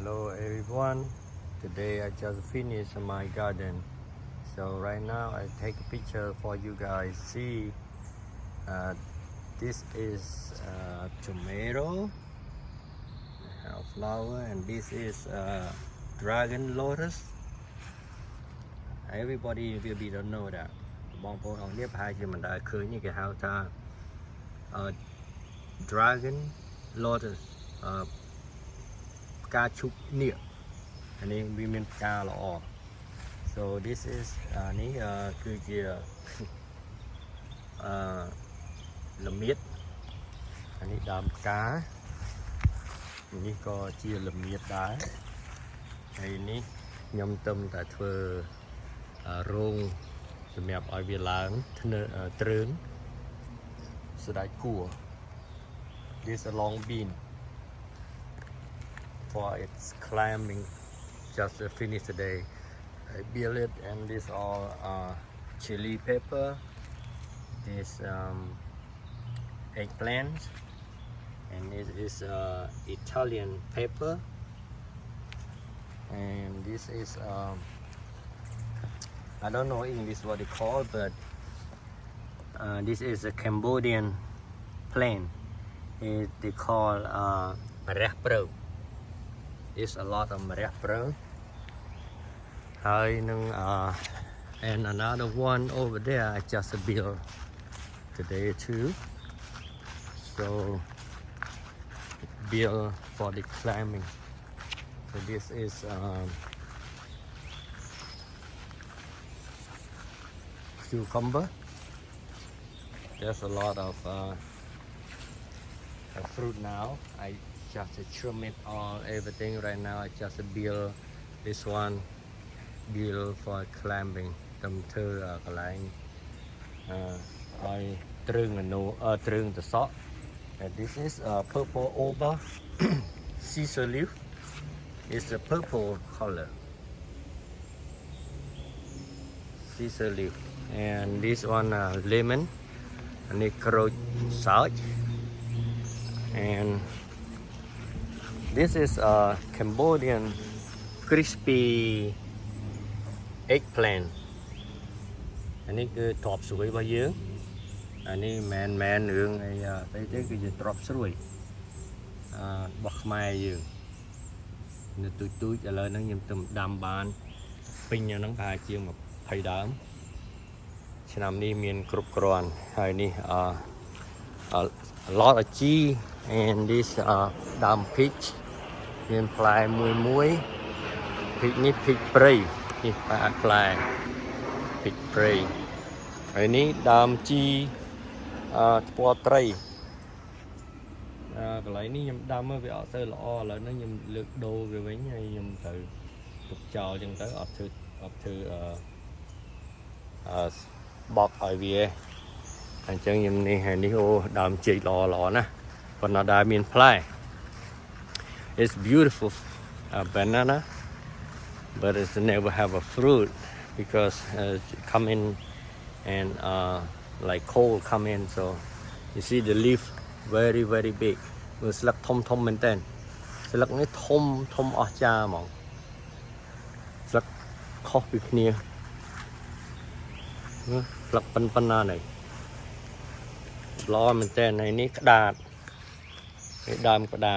Hello everyone, today I just finished my garden, so right now I take a picture for you guys see. This is tomato, flower, and this is dragon lotus. Everybody will be don't know that. Bong bóng ở nếp hai thì mình đã khơi như cái hào ta dragon lotus ផ្កាឈូកនេះអានេះវាមានផ្កាល្អ so this is នេះគឺជាល្មៀតអានេះដើមផ្កានេះក៏ជាល្មៀតដែរហើយនេះខ្ញុំទំតែធ្វើរោងសម្រាប់ឲ្យវាឡើងទ្រើងស្ដេចគួរ this is a long bean for its climbing just finished today. I build it, and this all chili pepper, this eggplant, and it is Italian pepper, and this is I don't know English what they call, but this is a Cambodian plant. They call Mareh Pro. Is a lot of mareh pro. And another one over there I just built today too. So build for the climbing. So this is cucumber. There's a lot of fruit now. I just trim it all everything right now. I just build this one, build for climbing. Tâm thư cái lại I trưng the salt. And this is purple oba Caesar leaf. It's a purple color. Caesar leaf. And this one lemon, and it grows salt. And this is a Cambodian crispy eggplant. Anh ấy cứ trọp suối bao nhiêu? Anh ấy men hướng này thấy cái gì trọp suối, bọc mai dương. Nó túi trả lời nó nhầm tầm đam ban, pin nhau nó bài chiêu mà thay đám. Cho nên đi miền cướp cồn, hay đi a lot of cheese, and this dam peach. មានផ្លែមួយភីកនេះភីកព្រៃនេះផ្លែភីកព្រៃហើយនេះដើមជីស្ពណ៌ត្រីកន្លែងនេះខ្ញុំដាំមកវាអត់ទៅល្អឥឡូវនេះខ្ញុំលើកដូរវាវិញហើយខ្ញុំត្រូវទុកចោលចឹងទៅអត់ធ្វើបកឲ្យវាអញ្ចឹងខ្ញុំនេះហើយនេះអូដើមចេកល្អណាស់ប៉ុន្តែដែរមានផ្លែ It's beautiful banana, but it's never have a fruit because it come in and like cold come in. So you see the leaf very big. It's like thom maintain. It's like cái thom ở cha mà. It's like coffee near. Like pan này. Lo maintain này ní cái đàn. Cái đàm cái đàn.